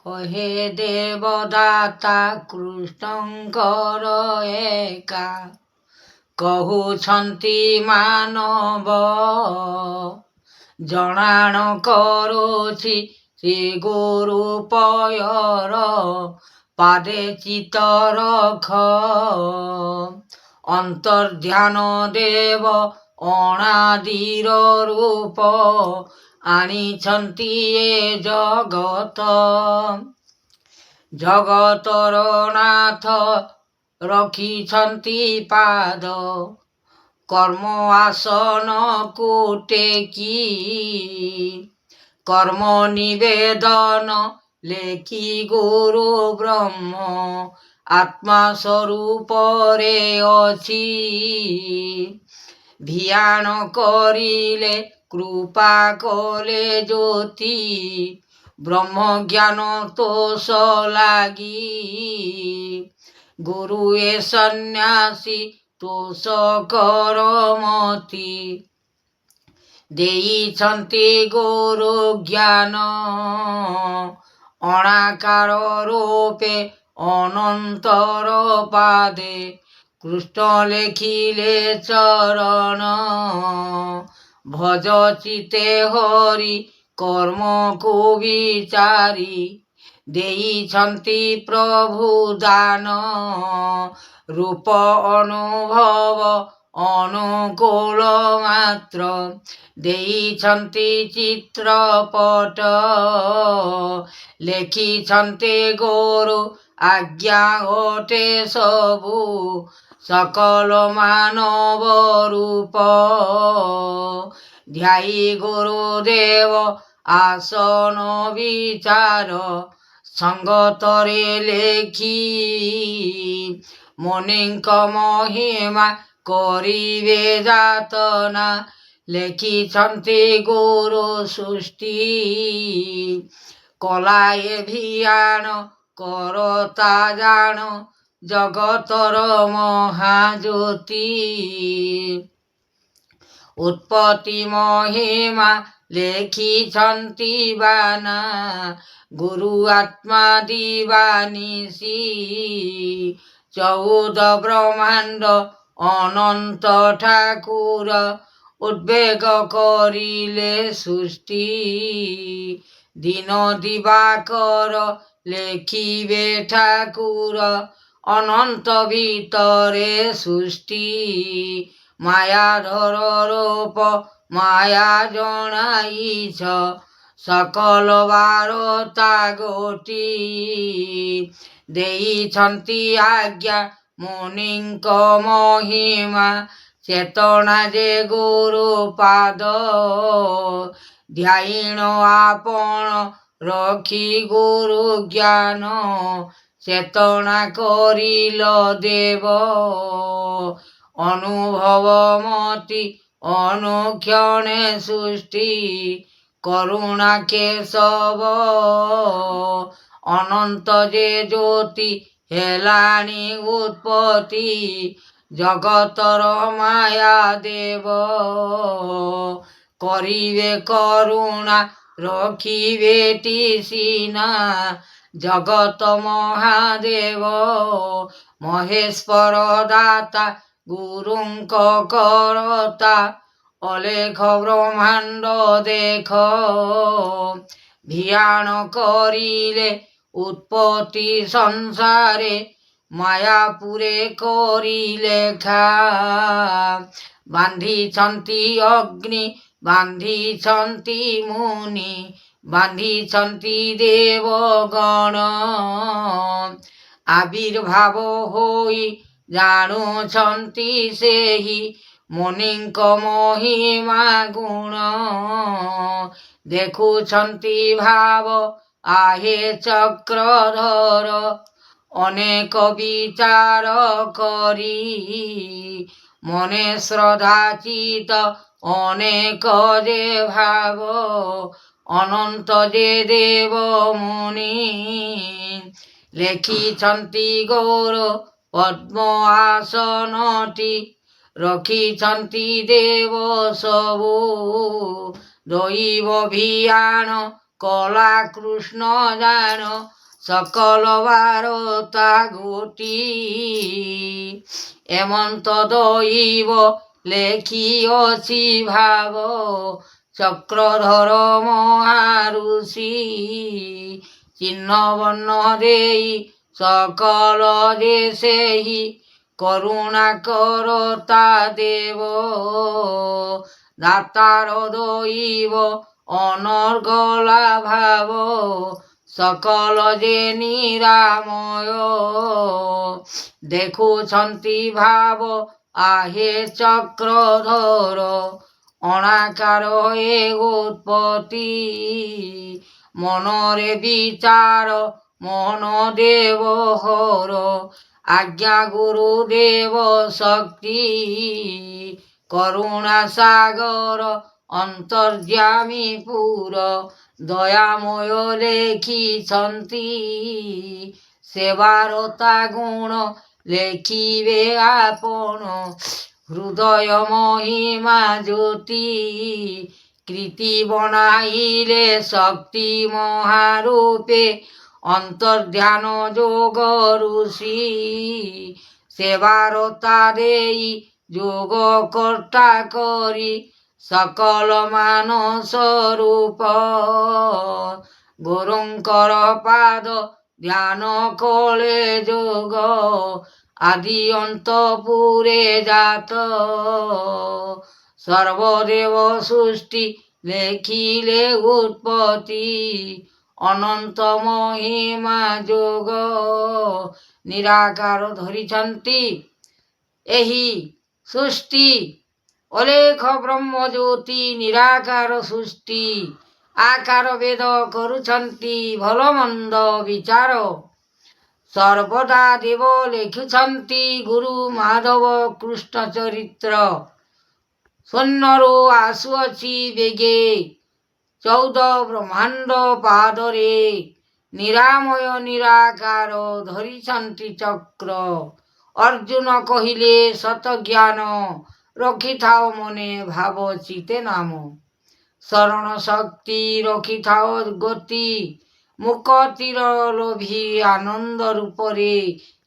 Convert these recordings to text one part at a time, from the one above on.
କହେ ଦେବଦାତା କୃଷ୍ଣଙ୍କର ଏକା କହୁଛନ୍ତି ମାନବ ଜଣାଣ କରୁଛି ଶ୍ରୀ ଗୁରୁ ପୟର ପାଦେ ଚିତ ରଖ ଅନ୍ତର୍ଧ୍ୟାନ ଦେବ ଅଣାଦିର ରୂପ ଆଣିଛନ୍ତି ଏ ଜଗତ ଜଗତର ନାଥ ରଖିଛନ୍ତି ପାଦ କର୍ମ ଆସନକୁ ଟେକି କର୍ମ ନିବେଦନ ଲେଖି ଗୁରୁ ବ୍ରହ୍ମ ଆତ୍ମା ସ୍ୱରୂପରେ ଅଛି ଧ୍ୟାନ କରିଲେ କୃପା କଲେ ଜ୍ୟୋତି ବ୍ରହ୍ମ ଜ୍ଞାନ ତୋଷ ଲାଗି ଗୁରୁ ଏ ସନ୍ନ୍ୟାସୀ ତୋଷ କରମତି ଦେଇଛନ୍ତି ଗୁରୁ ଜ୍ଞାନ ଅଣାକାର ରୂପେ ଅନନ୍ତର ପାଦେ କୃଷ୍ଣ ଲେଖିଲେ ଚରଣ ଭଜ ଚିତେ ହରି କର୍ମକୁ ବିଚାରି ଦେଇଛନ୍ତି ପ୍ରଭୁ ଦାନ ରୂପ ଅନୁଭବ ଅନୁକୂଳ ମାତ୍ର ଦେଇଛନ୍ତି ଚିତ୍ରପଟ ଲେଖିଛନ୍ତି ଗୁରୁ ଆଜ୍ଞା ଘଟେ ସବୁ ସକଳ ମାନବ ରୂପ ଧ୍ୟାଇ ଗୁରୁଦେବ ଆସନ ବିଚାର ସଙ୍ଗତରେ ଲେଖି ମୁନିଙ୍କ ମହିମା କରିବେ ଯାତନା ଲେଖିଛନ୍ତି ଗୁରୁ ସୃଷ୍ଟି କଲାଏ ଭିଆଣ କରତା ଜାଣ ଜଗତର ମହାଜ୍ୟୋତି ଉତ୍ପତ୍ତି ମହିମା ଲେଖିଛନ୍ତି ବାନା ଗୁରୁ ଆତ୍ମା ଦିବାନିଶି 14 ବ୍ରହ୍ମାଣ୍ଡ ଅନନ୍ତ ଠାକୁର ଉଦ୍ବେଗ କରିଲେ ସୃଷ୍ଟି ଦିନ ଦିବାକର ଲେଖିବେ ଠାକୁର ଅନନ୍ତ ଭିତରେ ସୃଷ୍ଟି ମାୟାଧର ରୂପ ମାୟା ଜଣାଇଛ ସକଳ ବାରତା ଗୋଟି ଦେଇଛନ୍ତି ଆଜ୍ଞା ମୁନିଙ୍କ ମହିମା ଚେତନା ଯେ ଗୁରୁ ପାଦ ଧ୍ୟାଇଣ ଆପଣ ରଖି ଗୁରୁ ଜ୍ଞାନ ଚେତନା କରିଲ ଦେବ ଅନୁଭବ ମତି ଅନୁକ୍ଷଣେ ସୃଷ୍ଟି କରୁଣା କେଶବ ଅନନ୍ତ ଯେ ଜ୍ୟୋତି ହେଲାଣି ଉତ୍ପତ୍ତି ଜଗତର ମାୟା ଦେବ କରିବେ କରୁଣା ରଖିବେ ସିନା ଜଗତ ମହାଦେବ ମହେଶ୍ୱର ଦାତା ଗୁରୁଙ୍କ କରତା ଅଲେଖ ବ୍ରହ୍ମାଣ୍ଡ ଦେଖ ଧ୍ୟାନ କରିଲେ ଉତ୍ପତ୍ତି ସଂସାରେ ମାୟାପୁରେ କରିଲେ ଖା ବାନ୍ଧିଛନ୍ତି ଅଗ୍ନି ବାନ୍ଧିଛନ୍ତି ମୁନି ବାନ୍ଧିଛନ୍ତି ଦେବଗଣ ଆବିର୍ଭାବ ହୋଇ ଜାଣୁଛନ୍ତି ସେହି ମୁନିଙ୍କ ମହିମା ଗୁଣ ଦେଖୁଛନ୍ତି ଭାବ ଆହେ ଚକ୍ରଧର ଅନେକ ବିଚାର କରି ମନେ ଶ୍ରଦ୍ଧା ଚିତ ଅନେକ ଯେ ଭାବ ଅନନ୍ତ ଯେ ଦେବ ମୁନି ଲେଖିଛନ୍ତି ଗୌର ପଦ୍ମ ଆସନଟି ରଖିଛନ୍ତି ଦେବ ସବୁ ଦୈବ ଭିଆଣ କଲା କୃଷ୍ଣ ଜାଣ সকল বারতা গোটি এমন্ত দৈব লেখিଅছি ভাব চক্রধর মহারুষি চিহ্ন বর্ণ দেই সকল যে সেই করুণা করতা দেব দাতার দৈব অনর্গলা ভাব সকল যে নিরাময় দেখুଛନ୍ତି ভাব আহে চক্রধর অনাকার এ উৎপত্তি মনরে বিচার মন দেব হর আজ্ঞা গুরুদেব শক্তি করুণা সাগর অন্তর্যামী পুর দয়াময় লেখিଛନ୍ତି সেবারতা গুণ লেখিবে আপন হৃদয় মহিমা জ্যোতি কৃতি বনাইলে শক্তি মহারূপে অন্তর্ধ্যান যোগ ঋষি সেবারতা দেই যোগ কর্তা করি সকল মানস রূপ গুরুঙ্কর পাদ ধ্যান কলে যোগ আদি অন্তপুরে জাত সর্বদেব সৃষ্টি লেখিলে উৎপত্তি ଅନନ୍ତ ମହିମା ଯୋଗ ନିରାକାର ଧରିଛନ୍ତି ଏହି ସୃଷ୍ଟି ଅଲେଖ ବ୍ରହ୍ମ ଜ୍ୟୋତି ନିରାକାର ସୃଷ୍ଟି ଆକାର ବେଦ କରୁଛନ୍ତି ଭଲ ମନ୍ଦ ବିଚାର ସର୍ବଦା ଦେବ ଲେଖୁଛନ୍ତି ଗୁରୁ ମାଧବ କୃଷ୍ଣ ଚରିତ୍ର ଶୂନ୍ୟରୁ ଆସୁଅଛି ବେଗେ 14 ବ୍ରହ୍ମାଣ୍ଡ ପାଦରେ ନିରାମୟ ନିରାକାର ଧରିଛନ୍ତି ଚକ୍ର ଅର୍ଜୁନ କହିଲେ ସତ ଜ୍ଞାନ ରଖିଥାଅ ମନେ ଭାବ ଚିତେ ନାମ ଶରଣ ଶକ୍ତି ରଖିଥାଅ ଗତି ମୁକତିର ଲୋଭୀ ଆନନ୍ଦ ରୂପରେ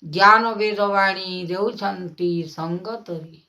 ଜ୍ଞାନ ବେଦବାଣୀ ଦେଉଛନ୍ତି ସଙ୍ଗତରେ।